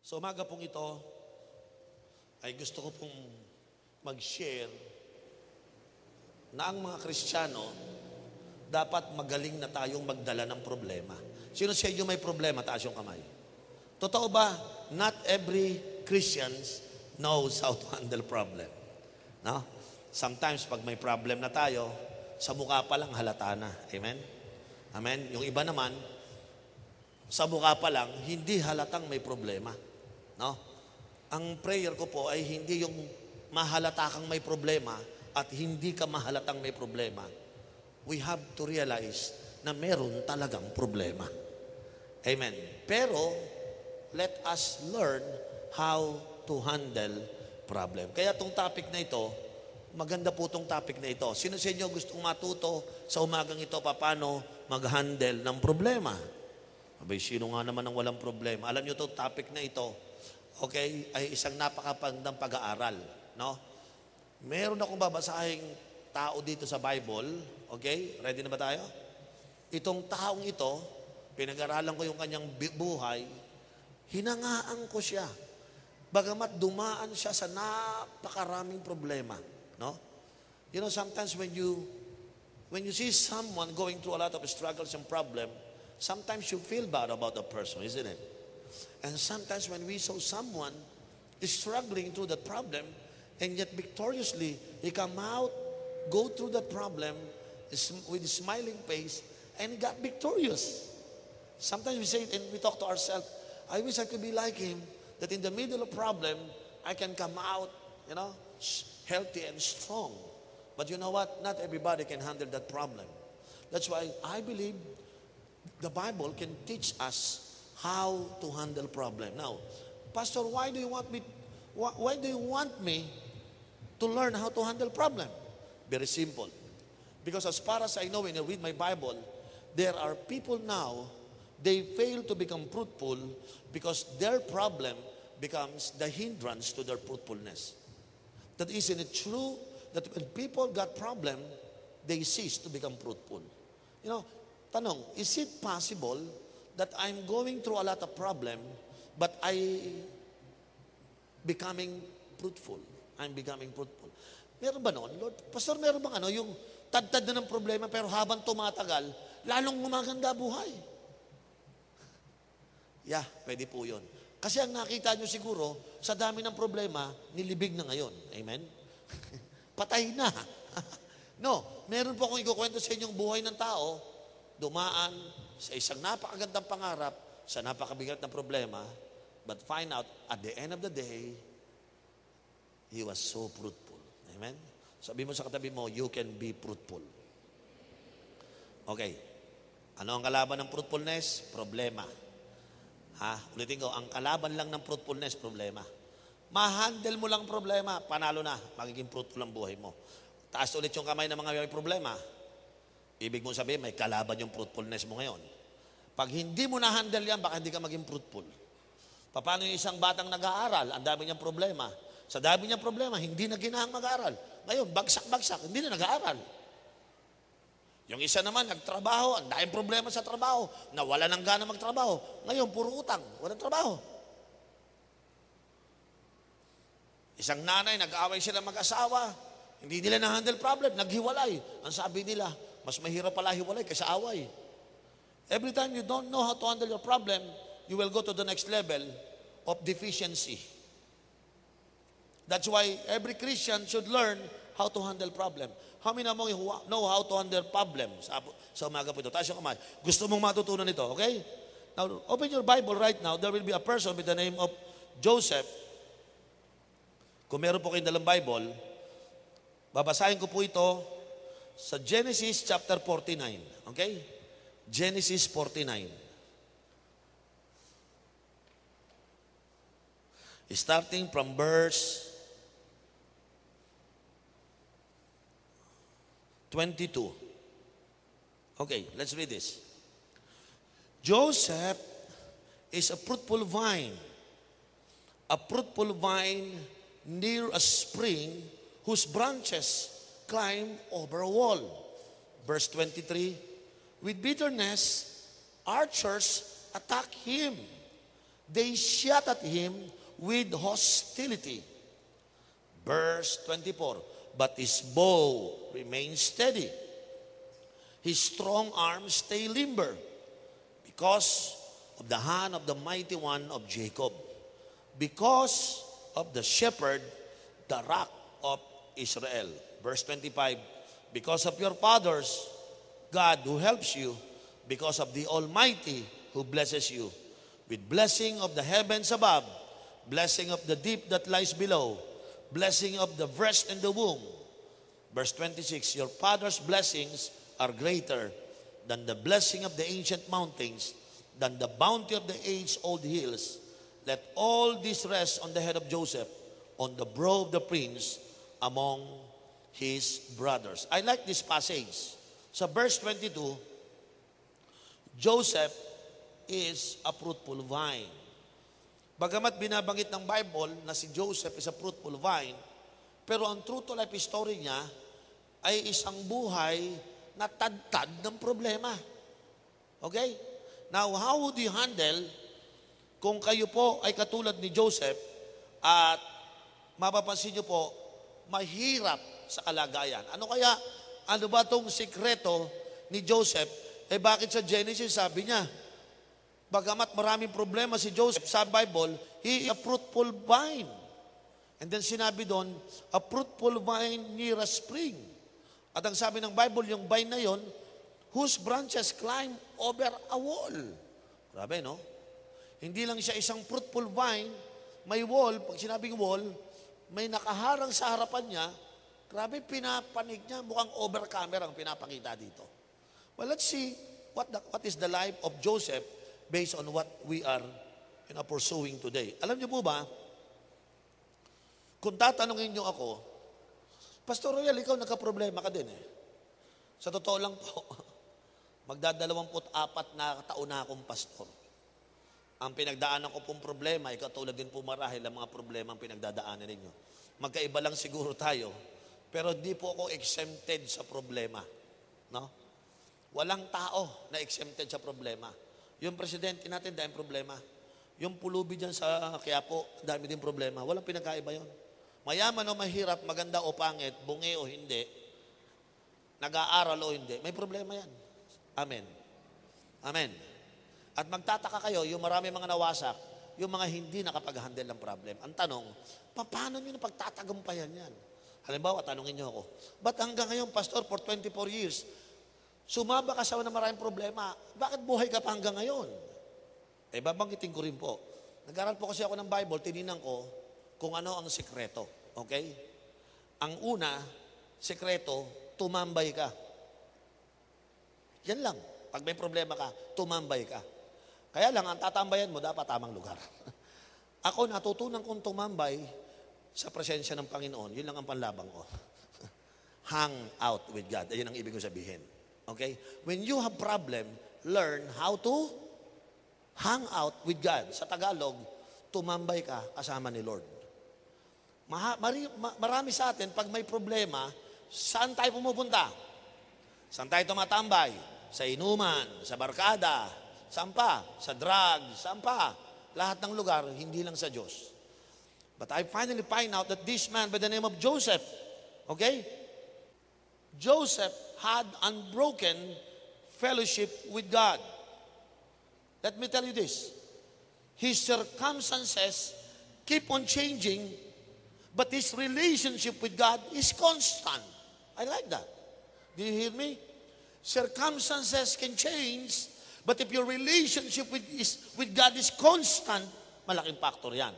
Sa umaga pong ito, ay gusto ko pong mag-share na ang mga Kristiyano, dapat magaling na tayong magdala ng problema. Sino sa inyo may problema? Taas yung kamay. Totoo ba? Not every Christians knows how to handle problem. No? Sometimes, pag may problem na tayo, sa mukha pa lang halata na. Amen? Amen? Yung iba naman, sa mukha pa lang, hindi halatang may problema. No? Ang prayer ko po ay hindi yung mahalata kang may problema at hindi ka mahalatang may problema. We have to realize na meron talagang problema. Amen. Pero, let us learn how to handle problem. Kaya itong topic na ito, maganda po itong topic na ito. Sino sa inyo gustong matuto sa umagang ito paano mag-handle ng problema? Abay, sino nga naman ang walang problema? Alam nyo itong topic na ito, okay, ay isang napakapandang pag-aaral. No? Meron akong babasahing tao dito sa Bible. Okay? Ready na ba tayo? Itong taong ito, pinag-aralan ko yung kanyang buhay, hinangaan ko siya. Bagamat dumaan siya sa napakaraming problema. No? You know, sometimes when you see someone going through a lot of struggles and problems, sometimes you feel bad about the person, isn't it? And sometimes when we saw someone is struggling through that problem, and yet victoriously, he come out, go through that problem with a smiling face, and he got victorious. Sometimes we say it and we talk to ourselves, I wish I could be like him, that in the middle of problem, I can come out, you know, healthy and strong. But you know what? Not everybody can handle that problem. That's why I believe the Bible can teach us how to handle problem. Now, Pastor, why do you want me to learn how to handle problem? Very simple. Because as far as I know, when I read my Bible, there are people now, they fail to become fruitful because their problem becomes the hindrance to their fruitfulness. That isn't it true that when people got problem, they cease to become fruitful? You know, tanong, is it possible that I'm going through a lot of problem, but I becoming fruitful? I'm becoming fruitful. Meron ba noon? Lord, Pastor, meron bang yung tad-tad na ng problema, pero habang tumatagal, lalong gumaganda buhay? Yeah, pwede po yun. Kasi ang nakita nyo siguro, sa dami ng problema, nilibig na ngayon. Amen? Patay na. No, meron po akong ikukwento sa inyong buhay ng tao, dumaan sa isang napakagandang pangarap, sa napakabigat na problema, but find out, at the end of the day, he was so fruitful. Amen? Sabi mo sa katabi mo, you can be fruitful. Okay. Ano ang kalaban ng fruitfulness? Problema. Ulitin ko, ang kalaban lang ng fruitfulness, problema. Ma-handle mo lang problema, panalo na, magiging fruitful ang buhay mo. Taas ulit yung kamay ng mga may problema. Ibig mo sabihin, may kalaban yung fruitfulness mo ngayon. Pag hindi mo na-handle yan, baka hindi ka maging fruitful. Paano yung isang batang nag-aaral, ang dami niyang problema. Sa dami niyang problema, hindi na ginahang mag-aaral. Ngayon, bagsak-bagsak, hindi na nag-aaral. Yung isa naman, nagtrabaho, ang daming problema sa trabaho, nawala ng gana magtrabaho. Ngayon, puro utang, walang trabaho. Isang nanay, nag-away sila mag-asawa, hindi nila na-handle problem, naghiwalay. Ang sabi nila, mas mahirap pala hiwalay kaysa away. Every time you don't know how to handle your problem, you will go to the next level of deficiency. That's why every Christian should learn how to handle problem. How many among you know how to handle problems? Sa umaga po ito. Taas yung kamay. Gusto mong matutunan ito, okay? Now, open your Bible right now. There will be a person with the name of Joseph. Kung meron po kayong dalang Bible, babasahin ko po ito sa Genesis chapter 49. Okay? Genesis 49. Starting from verse 22. Okay, let's read this. Joseph is a fruitful vine near a spring whose branches climb over a wall. Verse 23, with bitterness, archers attack him. they shot at him with hostility. Verse 24, but his bow remained steady. His strong arm stay limber because of the hand of the mighty one of Jacob. Because of the shepherd, the rock of Israel. Verse 25, because of your fathers, God who helps you, because of the Almighty who blesses you, with blessing of the heavens above, blessing of the deep that lies below, blessing of the breast and the womb. Verse 26, your father's blessings are greater than the blessing of the ancient mountains, than the bounty of the age-old hills. Let all this rest on the head of Joseph, on the brow of the prince among his brothers. I like this passage. Sa verse 22, Joseph is a fruitful vine. Bagamat binabanggit ng Bible na si Joseph is a fruitful vine, pero ang true to life story niya ay isang buhay na tad-tad ng problema. Okay? Now, how would you handle kung kayo po ay katulad ni Joseph at mapapansin niyo po, mahirap sa kalagayan? Ano ba itong sikreto ni Joseph? Bakit sa Genesis sabi niya, bagamat maraming problema si Joseph sa Bible, he is a fruitful vine. And then sinabi doon, a fruitful vine near a spring. At ang sabi ng Bible, yung vine na yon, whose branches climb over a wall. Grabe, no? Hindi lang siya isang fruitful vine, may wall. Pag sinabing wall, may nakaharang sa harapan niya. Grabe, pinapanig niya. Mukhang over camera ang pinapakita dito. Well, let's see what is the life of Joseph based on what we are pursuing today. Alam niyo po ba, kung tatanungin niyo ako, Pastor Royal, ikaw nagka-problema ka din eh. Sa totoo lang po, magda-24 na taon na akong pastor. Ang pinagdaanan ko pong problema, katulad din po marahil ang mga problema ang pinagdadaanan ninyo. Magkaiba lang siguro tayo, pero di po ako exempted sa problema. No? Walang tao na exempted sa problema. Yung presidente natin, dahil problema. Yung pulubi dyan sa Quiapo, dami din problema. Walang pinagkaiba yon. Mayaman o mahirap, maganda o pangit, bungi o hindi, nag-aaral o hindi, may problema yan. Amen. Amen. At magtataka kayo, yung marami mga nawasak, yung mga hindi nakapag-handle ng problem. Ang tanong, paano nyo napagtatagampayan yan? Halimbawa, tanongin nyo ako, ba't hanggang ngayon, Pastor, for 24 years, sumaba ka sa maraming problema, bakit buhay ka pa hanggang ngayon? Babanggitin ko rin po. Nag-aral po kasi ako ng Bible, tininan ko kung ano ang sikreto. Okay? Ang una, sikreto, tumambay ka. Yan lang. Pag may problema ka, tumambay ka. Kaya lang, ang tatambayan mo, dapat tamang lugar. Ako, natutunan kong tumambay sa presensya ng Panginoon. Yun lang ang panlabang ko. Hang out with God. Ayun ang ibig ko sabihin. Okay? When you have problem, learn how to hang out with God. Sa Tagalog, tumambay ka kasama ni Lord. Marami sa atin, pag may problema, saan tayo pumupunta? Saan tayo tumatambay? Sa inuman, sa barkada, saan pa? Sa drugs, saan pa? Lahat ng lugar, hindi lang sa Diyos. But I finally find out that this man by the name of Joseph, okay? Joseph had unbroken fellowship with God. Let me tell you this. His circumstances keep on changing, but his relationship with God is constant. I like that. Do you hear me? Circumstances can change, but if your relationship with God is constant, malaking factor yan.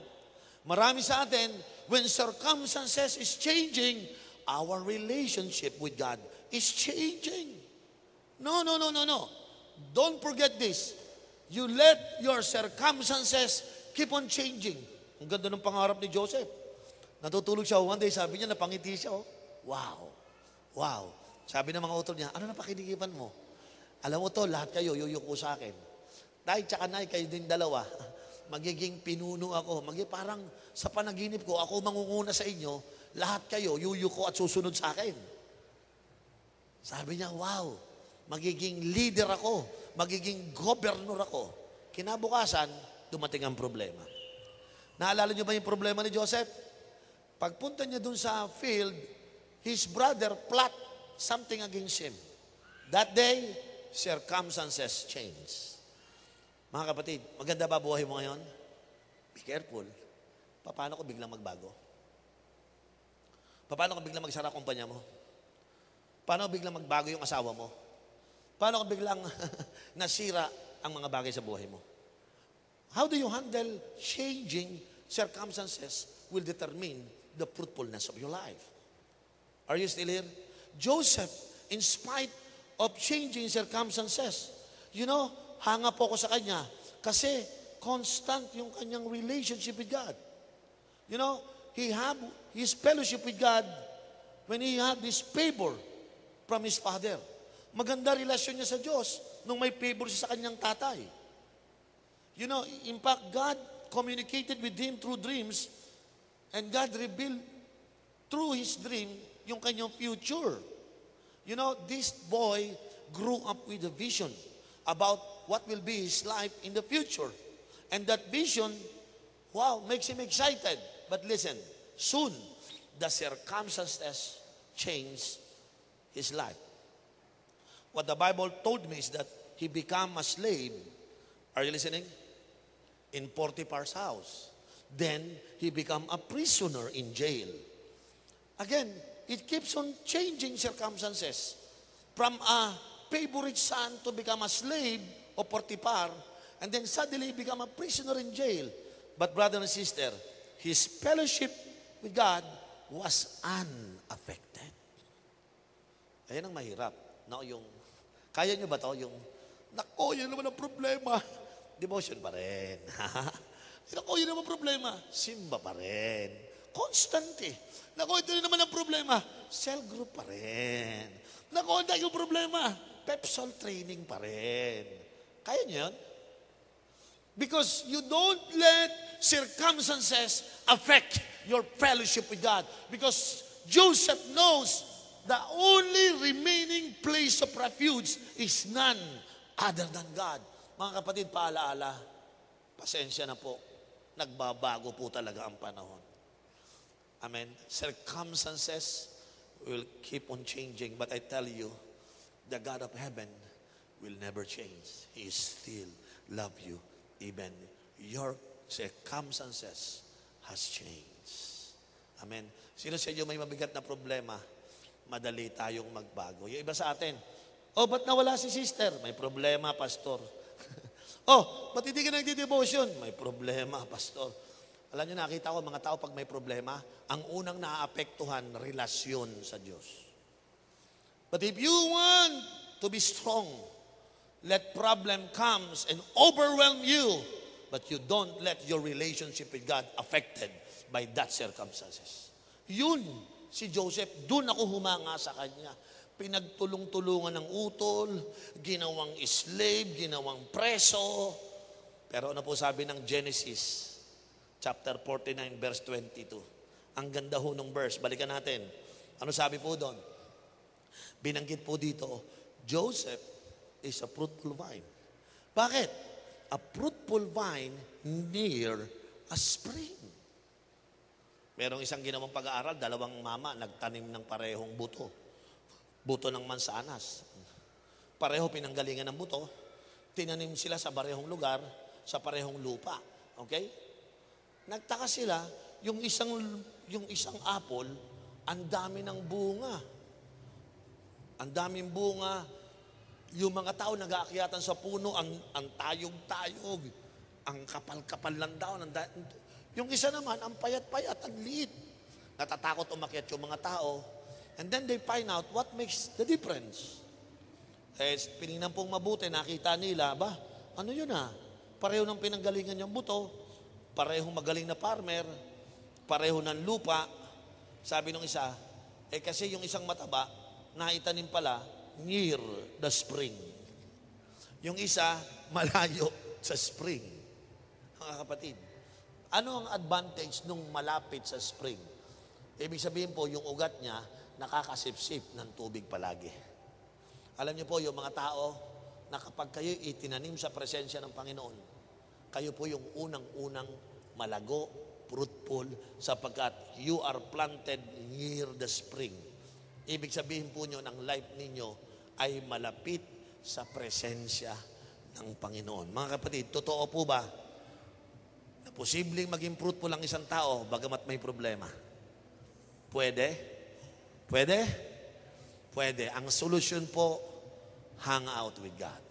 Marami sa atin, when circumstances is changing, our relationship with God is changing. No. Don't forget this. You let your circumstances keep on changing. Ang ganda ng pangarap ni Joseph. Natutulog siya one day, sabi niya, napangiti siya. Oh. Wow. Sabi ng mga utol niya, ano na pakinikipan mo? Alam mo to, lahat kayo, yuyuko sa akin. Tay, tsaka nay, kayo din dalawa. Magiging pinuno ako. Parang sa panaginip ko, ako mangunguna sa inyo, lahat kayo, yuyuko at susunod sa akin. Sabi niya, wow, magiging leader ako. Magiging governor ako. Kinabukasan, dumating ang problema. Naalala niyo ba yung problema ni Joseph? Pagpunta niya dun sa field, his brother plot something against him. That day, circumstances changed. Mga kapatid, maganda ba buhay mo ngayon? Be careful. Paano ko biglang magbago? Paano ko biglang magsara kumpanya mo? Paano ko biglang magbago yung asawa mo? Paano ko biglang nasira ang mga bagay sa buhay mo? How do you handle changing circumstances will determine the fruitfulness of your life. Are you still here? Joseph, in spite of changing circumstances, hanga po ako sa kanya kasi constant yung kanyang relationship with God. He had his fellowship with God when he had this favor from his father. Maganda relasyon niya sa Diyos nung may favor siya sa kanyang tatay. In fact, God communicated with him through dreams and God revealed through his dream yung kanyang future. This boy grew up with a vision about what will be his life in the future. And that vision, makes him excited. But listen, soon, the circumstances changed his life. What the Bible told me is that he became a slave. Are you listening? In Potiphar's house. Then, he became a prisoner in jail. Again, it keeps on changing circumstances. From a favorite son to become a slave of Potiphar, and then suddenly become a prisoner in jail. But brother and sister, his fellowship with God was unaffected. Ayan ang mahirap. Kaya nyo ba to? Yun naman ang problema. Devotion pa rin. Yun naman problema. Simba pa rin. Constant eh. Ito naman ang problema. Cell group pa rin. Ang yung problema. Pepsol training pa rin. Kaya nyo yun? Because you don't let circumstances affect your fellowship with God. Because Joseph knows the only remaining place of refuge is none other than God. Mga kapatid, paalaala, pasensya na po. Nagbabago po talaga ang panahon. Amen. Circumstances will keep on changing. But I tell you, the God of heaven will never change. He still love you. Even your circumstances has changed. Amen. Sino sa inyo may mabigat na problema? Madali tayong magbago. Yung iba sa atin, ba't nawala si sister? May problema, pastor. Ba't hindi ka nagdi-devotion? May problema, pastor. Alam niyo, nakita ko mga tao pag may problema, ang unang naaapektuhan, relasyon sa Diyos. But if you want to be strong, let problem comes and overwhelm you, but you don't let your relationship with God affected by that circumstances. Yun, si Joseph, dun ako humanga sa kanya. Pinagtulong-tulungan ng utol, ginawang slave, ginawang preso. Pero ano po sabi ng Genesis, chapter 49, verse 22. Ang ganda ho ng verse, balikan natin. Ano sabi po doon? Binanggit po dito, Joseph is a fruitful vine. Bakit? A fruitful vine near a spring. Merong isang ginawang pag-aaral, dalawang mama nagtanim ng parehong buto. Buto ng mansanas. Pareho pinanggalingan ng buto. Tinanim sila sa parehong lugar, sa parehong lupa. Okay? Nagtaka sila, yung isang apple, ang dami ng bunga. Ang daming bunga. Yung mga tao nag-aakyatan sa puno, ang tayog-tayog, ang kapal-kapal lang daw. Yung isa naman, ang payat-payat, ang liit. Natatakot umakyat yung mga tao. And then they find out what makes the difference. Pinignan pong mabuti, nakita nila, ano yun pareho ng pinanggalingan yung buto, parehong magaling na farmer, pareho ng lupa. Sabi nung isa, kasi yung isang mataba, naitanim pala, near the spring. Yung isa, malayo sa spring. Mga kapatid, ano ang advantage nung malapit sa spring? Ibig sabihin po, yung ugat niya, nakakasipsip ng tubig palagi. Alam niyo po, yung mga tao, na kapag kayo itinanim sa presensya ng Panginoon, kayo po yung unang-unang malago, fruitful, sapagkat you are planted near the spring. Ibig sabihin po nyo ng life ninyo ay malapit sa presensya ng Panginoon. Mga kapatid, totoo po ba na posibleng maging fruitful ang isang tao bagamat may problema? Pwede? Pwede? Pwede. Ang solution po, hang out with God.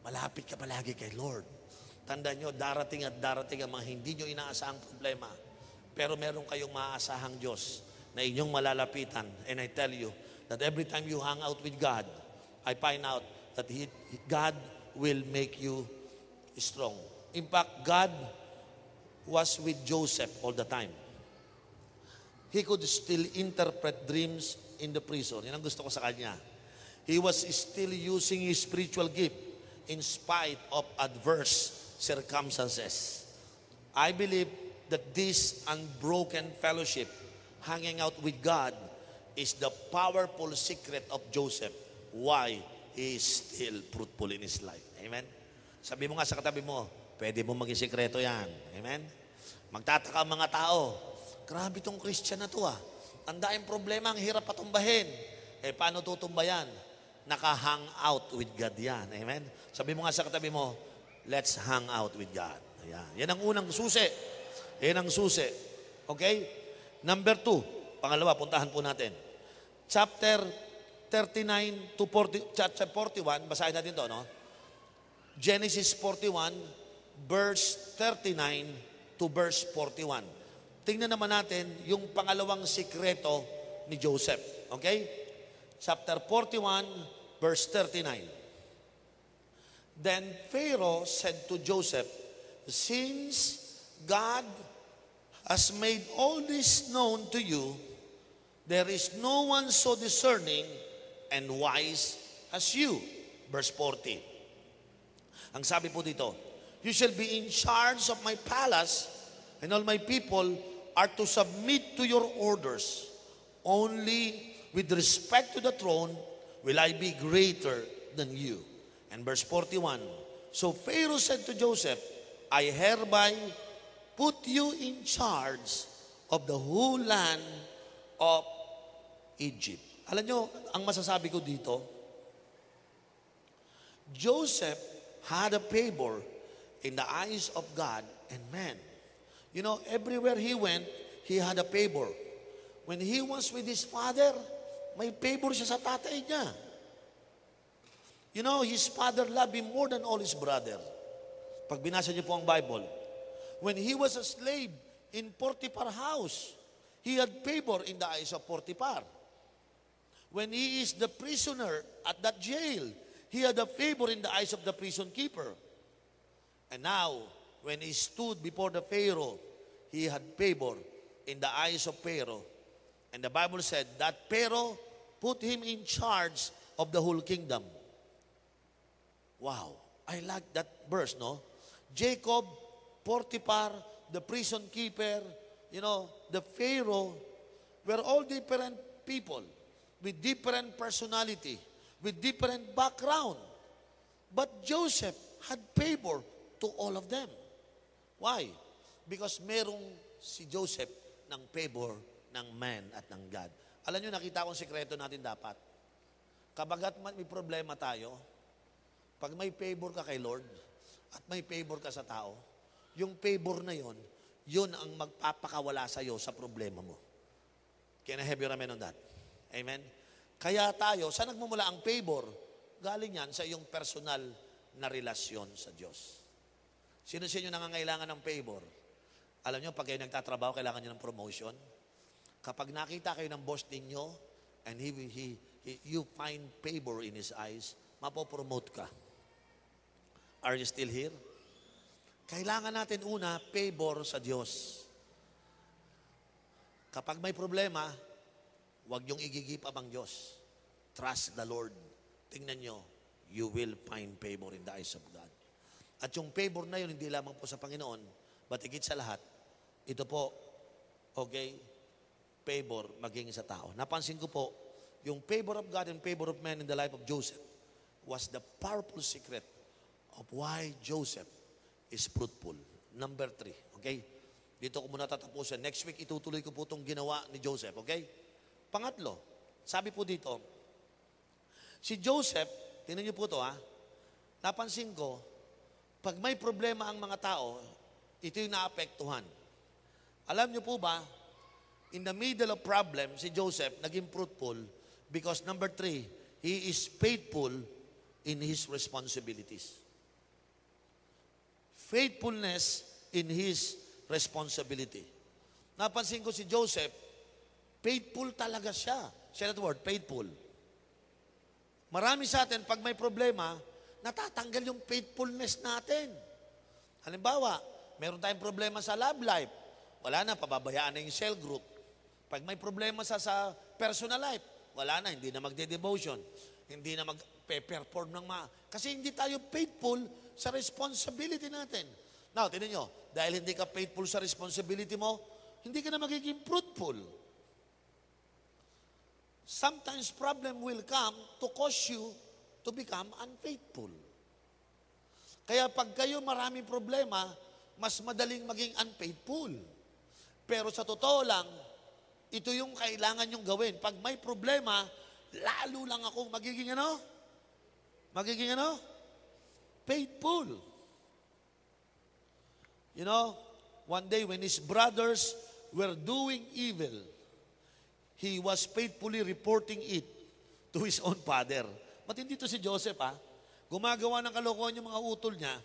Malapit ka palagi kay Lord. Tandaan nyo, darating at darating ang mga hindi nyo inaasahang problema. Pero meron kayong maaasahang Diyos na inyong malalapitan. And I tell you that every time you hang out with God, I find out that God will make you strong. In fact, God was with Joseph all the time. He could still interpret dreams in the prison. Yan ang gusto ko sa kanya. He was still using his spiritual gift in spite of adverse circumstances. I believe that this unbroken fellowship, hanging out with God, is the powerful secret of Joseph why he is still fruitful in his life. Amen? Sabi mo nga sa katabi mo, pwede mo maging sikreto yan. Amen? Magtataka ang mga tao, grabe tong Christian na to ah. Ang daing problema, ang hirap patumbahin. Eh, paano tutumbayan? Naka-hang out with God yan. Amen? Sabi mo nga sa katabi mo, let's hang out with God. Ayan. Yan ang unang susi. Yan ang susi. Okay? Number 2. Pangalawa, puntahan po natin. Chapter 39 to 40, chapter 41, basahin natin to, no? Genesis 41, verse 39 to verse 41. Tingnan naman natin yung pangalawang sikreto ni Joseph. Okay? Chapter 41, verse 39. Then Pharaoh said to Joseph, since God has made all this known to you, there is no one so discerning and wise as you. Verse 40. Ang sabi po dito, you shall be in charge of my palace, and all my people are to submit to your orders. Only with respect to the throne will I be greater than you. And verse 41, so Pharaoh said to Joseph, I hereby put you in charge of the whole land of Egypt. Alam nyo, ang masasabi ko dito, Joseph had a favor in the eyes of God and man. You know, everywhere he went, he had a favor. When he was with his father, may favor siya sa tatay niya. You know, his father loved him more than all his brother. Pag binasa niyo po ang Bible, when he was a slave in Potiphar's house, he had favor in the eyes of Potiphar. When he is the prisoner at that jail, he had a favor in the eyes of the prison keeper. And now, when he stood before the Pharaoh, he had favor in the eyes of Pharaoh. And the Bible said that Pharaoh put him in charge of the whole kingdom. Wow, I like that verse, no? Jacob, Potiphar, the prison keeper, you know, the Pharaoh, were all different people with different personality, with different background. But Joseph had favor to all of them. Why? Because merong si Joseph ng favor ng man at ng God. Alam nyo, nakita kong sikreto natin dapat. Kabagat man may problema tayo, pag may favor ka kay Lord at may favor ka sa tao, yung favor na yon, yun ang magpapakawala sa iyo sa problema mo. Can I have your amen on that? Amen? Kaya tayo, saan nagmumula ang favor? Galing yan sa iyong personal na relasyon sa Diyos. Sino sa inyo nangangailangan ng favor? Alam nyo, pag kayo nagtatrabaho, kailangan nyo ng promotion. Kapag nakita kayo ng boss ninyo, and you find favor in his eyes, mapopromote ka. Are you still here? Kailangan natin una, favor sa Diyos. Kapag may problema, huwag niyong igigip ang Diyos. Trust the Lord. Tingnan nyo, you will find favor in the eyes of God. At yung favor na yun, hindi lamang po sa Panginoon, but higit sa lahat, ito po, okay, favor maging sa tao. Napansin ko po, yung favor of God and favor of man in the life of Joseph was the powerful secret of why Joseph is fruitful. Number 3, okay? Dito ko muna tatapusin. Next week, itutuloy ko po itong ginawa ni Joseph, okay? Pangatlo, sabi po dito, si Joseph, tingnan niyo po ito napansin ko, pag may problema ang mga tao, ito yung naapektuhan. Alam niyo po ba, in the middle of problem, si Joseph naging fruitful because number 3, he is faithful in his responsibilities. Faithfulness in his responsibility. Napansin ko si Joseph, faithful talaga siya. Say that word, faithful. Marami sa atin, pag may problema, natatanggal yung faithfulness natin. Halimbawa, meron tayong problema sa love life. Wala na, pababayaan na yung cell group. Pag may problema sa personal life, wala na, hindi na magde-devotion. Hindi na mag-perform ng kasi hindi tayo faithful sa responsibility natin. Now, tinan nyo, dahil hindi ka faithful sa responsibility mo, hindi ka na magiging fruitful. Sometimes problem will come to cause you to become unfaithful. Kaya pag kayo maraming problema, mas madaling maging unfaithful. Pero sa totoo lang, ito yung kailangan nyong gawin. Pag may problema, lalo lang ako magiging faithful. You know, one day when his brothers were doing evil, he was faithfully reporting it to his own father. Matindi to si Joseph, Gumagawa ng kalokohan yung mga utol niya,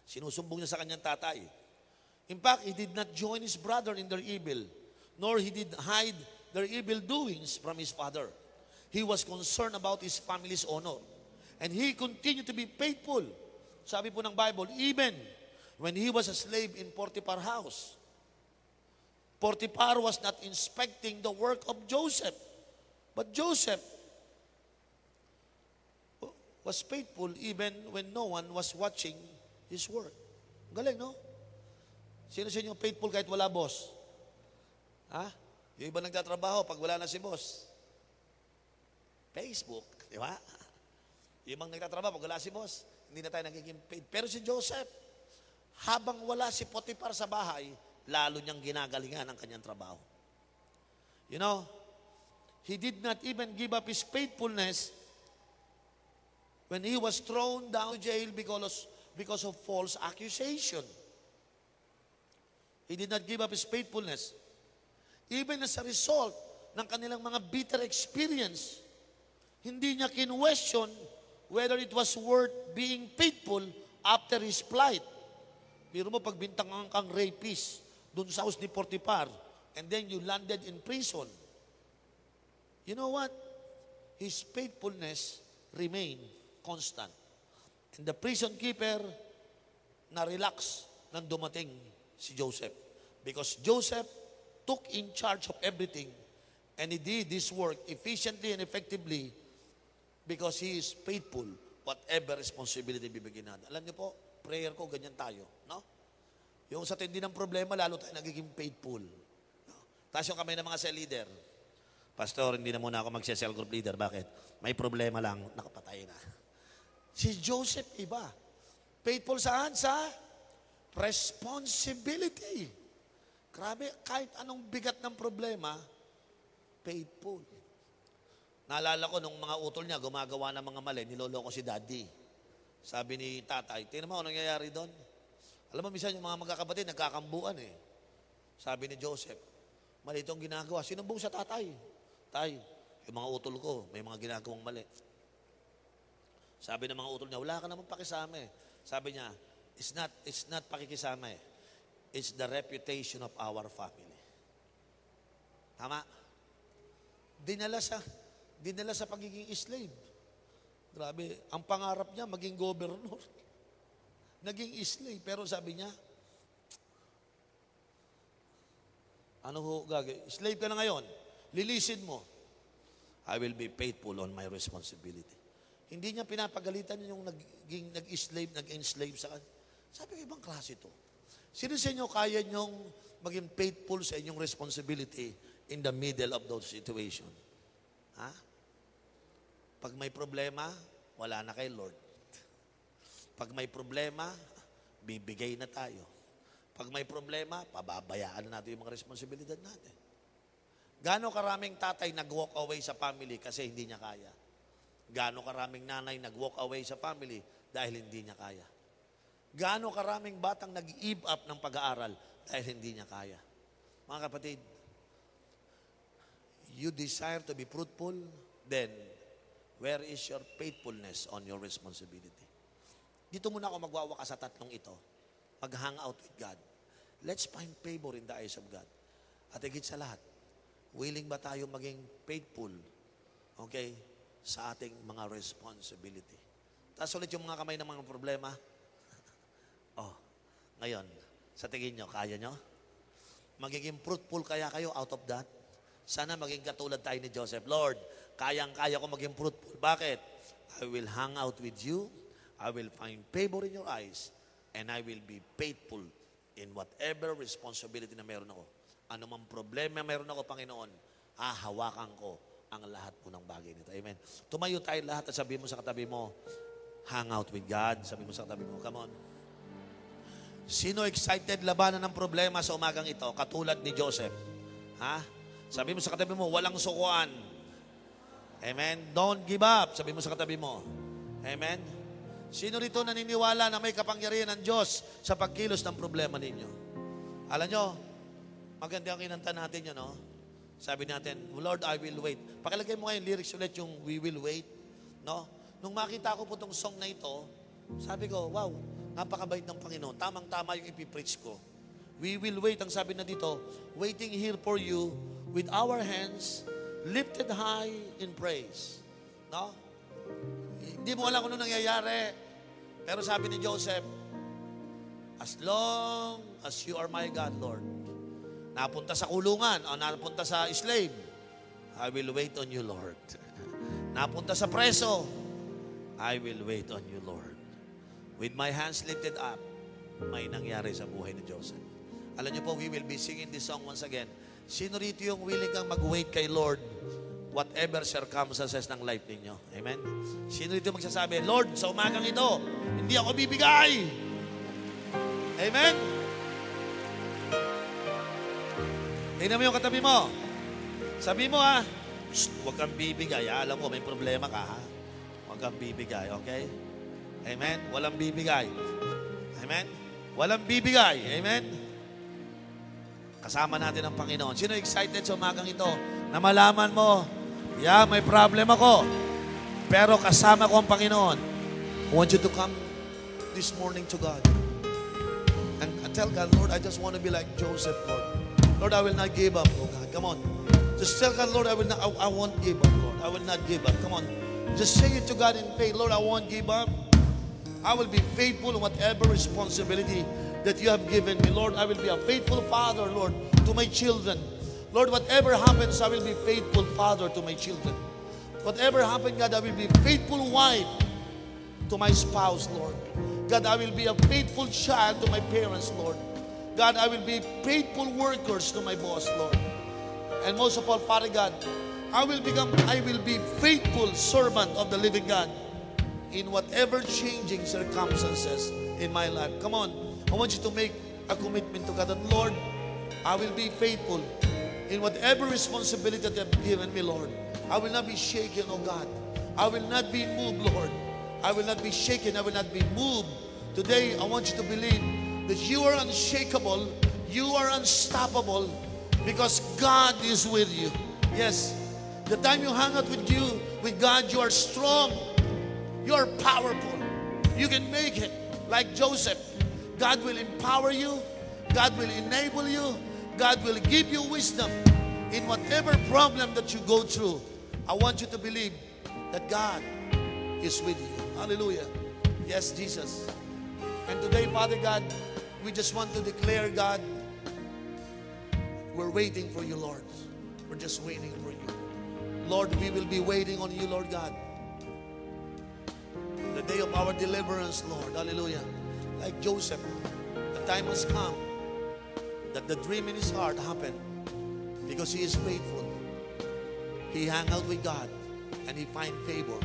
sinusumbong niya sa kanyang tatay. In fact, he did not join his brother in their evil, nor he did hide their evil doings from his father. He was concerned about his family's honor. And he continued to be faithful. Sabi po ng Bible, even when he was a slave in Potiphar's house. Potiphar was not inspecting the work of Joseph. But Joseph was faithful even when no one was watching his work. Galing, no? Sino sa inyo faithful kahit wala boss? Yung iba nagtatrabaho pag wala na si boss. Facebook, di ba? Yung ibang nagtatrabaho pag wala si boss, hindi na tayo nagiging faithful. Pero si Joseph, habang wala si Potiphar sa bahay, lalo niyang ginagalingan ang kanyang trabaho. You know, he did not even give up his faithfulness when he was thrown down jail because of false accusation. He did not give up his faithfulness. Even as a result ng kanilang mga bitter experience, hindi niya kinwestiyon whether it was worth being faithful after his plight. Biro mo, pagbintangan kang rapist dun sa house ni Potiphar, and then you landed in prison. You know what? His faithfulness remained constant. And the prison keeper na-relax nang dumating si Joseph. Because Joseph took in charge of everything and he did this work efficiently and effectively because he is faithful whatever responsibility bibigyan natin. Alam niyo po, prayer ko, ganyan tayo. No? Yung sa tindi ng problema, lalo tayo nagiging faithful. No? Taas yung kamay ng mga cell leader. Pastor, hindi na muna ako mag-cell group leader. Bakit? May problema lang, nakapatay na. Si Joseph, iba. Faithful saan? Sa responsibility. Grabe, kahit anong bigat ng problema, faithful. Naalala ko nung mga utol niya, gumagawa ng mga mali, niloloko si daddy. Sabi ni tatay, tingnan mo anong nangyayari doon. Alam mo, minsan yung mga magkakapatid, nagkakambuan Sabi ni Joseph, mali itong ginagawa. Sinumbong sa tatay. Tay, yung mga utol ko, may mga ginagawang mali. Sabi ng mga utol niya, wala ka naman pakisama Sabi niya, it's not pakikisama It's the reputation of our family. Tama? Dinala sa pagiging slave. Grabe, ang pangarap niya, maging governor. Naging slave. Pero sabi niya, ano ho gagawin? Slave ka na ngayon. Lilisin mo. I will be faithful on my responsibility. Hindi niya pinapagalitan yung nag-enslave sa kanya. Sabi ko, ibang klase ito. Sino sa inyo kaya niyong maging faithful sa inyong responsibility in the middle of those situation? Pag may problema, wala na kay Lord. Pag may problema, bibigay na tayo. Pag may problema, pababayaan na natin yung mga responsibilidad natin. Gaano karaming tatay nag-walk away sa family kasi hindi niya kaya? Gaano karaming nanay nag-walk away sa family dahil hindi niya kaya? Gaano karaming batang nag-give up ng pag-aaral dahil hindi niya kaya? Mga kapatid, you desire to be fruitful, then where is your faithfulness on your responsibility? Dito muna ako magwawakas sa tatlong ito. Mag-hang out with God. Let's find favor in the eyes of God. At higit sa lahat, willing ba tayo maging faithful, okay, sa ating mga responsibility? Taas ulit yung mga kamay ng mga problema. Oh, ngayon, sa tingin nyo, kaya nyo? Magiging fruitful kaya kayo out of that? Sana maging katulad tayo ni Joseph. Lord, kayang-kaya ko maging fruitful. Bakit? I will hang out with you. I will find favor in your eyes. And I will be faithful in whatever responsibility na meron ako. Ano mang problema meron ako, Panginoon, hahawakan ko ang lahat po ng bagay nito. Amen. Tumayo tayo lahat at sabihin mo sa katabi mo, hang out with God. Sabihin mo sa katabi mo, come on. Sino excited labanan ng problema sa umagang ito? Katulad ni Joseph. Ha? Sabihin mo sa katabi mo, walang sukuan. Amen. Don't give up. Sabihin mo sa katabi mo. Amen. Sino rito naniniwala na may kapangyarihan ng Diyos sa pagkilos ng problema ninyo? Alam nyo, maganda ang kinanta natin yun, no? Sabi natin, Lord, I will wait. Pakilagay mo ngayon lyrics ulit yung we will wait. No? Nung makita ko po itong song na ito, sabi ko, wow, napakabait ng Panginoon. Tamang-tama yung ipipreach ko. We will wait. Ang sabi na dito, waiting here for you with our hands lifted high in praise. No? Hindi mo alam kung ano nangyayari. Pero sabi ni Joseph, as long as you are my God, Lord, napunta sa kulungan o napunta sa slave, I will wait on you, Lord. Napunta sa preso, I will wait on you, Lord. With my hands lifted up, may nangyari sa buhay ni Joseph. Alam niyo po, we will be singing this song once again. Sino rito yung willing kang mag-wait kay Lord whatever circumstances ng life ninyo? Amen? Sino rito magsasabi, Lord, sa umagang ito, hindi ako bibigay. Amen? Tingnan mo yung katabi mo. Sabi mo ha, huwag kang bibigay. Alam ko, may problema ka ha. Huwag kang bibigay, okay? Amen? Walang bibigay. Amen? Walang bibigay. Amen? Kasama natin ang Panginoon. Sino excited sa umagang ito na malaman mo, yeah, may problem ako, pero kasama ko ang Panginoon. I want you to come this morning to God and tell God, Lord, I just want to be like Joseph, Lord. Lord, I will not give up, oh God. Come on. Just tell God, Lord, I won't give up, Lord. I will not give up. Come on. Just say it to God in faith. Lord, I won't give up. I will be faithful in whatever responsibility that you have given me. Lord, I will be a faithful father, Lord, to my children. Lord, whatever happens, I will be faithful father to my children. Whatever happens, God, I will be faithful wife to my spouse, Lord. God, I will be a faithful child to my parents, Lord. God, I will be faithful workers to my boss, Lord. And most of all, Father God, I will be faithful servant of the living God in whatever changing circumstances in my life. Come on, I want you to make a commitment to God that, Lord, I will be faithful in whatever responsibility that you have given me, Lord. I will not be shaken, oh God. I will not be moved, Lord. I will not be shaken. I will not be moved. Today, I want you to believe that you are unshakable, you are unstoppable, because God is with you. Yes, the time you hang out with God, you are strong, you are powerful, you can make it. Like Joseph, God will empower you, God will enable you, God will give you wisdom in whatever problem that you go through. I want you to believe that God is with you. Hallelujah. Yes, Jesus. And today, Father God, we just want to declare, God, we're waiting for you, Lord. We're just waiting for you. Lord, we will be waiting on you, Lord God. The day of our deliverance, Lord. Hallelujah. Like Joseph, the time has come that the dream in his heart happened because he is faithful. He hung out with God and he find favor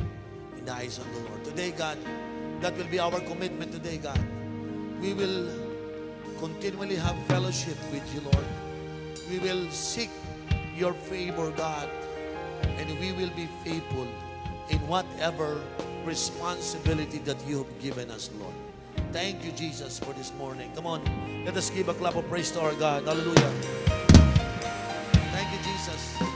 in the eyes of the Lord. Today, God, that will be our commitment today, God. we will continually have fellowship with you, Lord. We will seek your favor, God, and we will be faithful in whatever responsibility that you have given us, Lord. Thank you, Jesus, for this morning. Come on, let us give a clap of praise to our God. Hallelujah. Thank you, Jesus.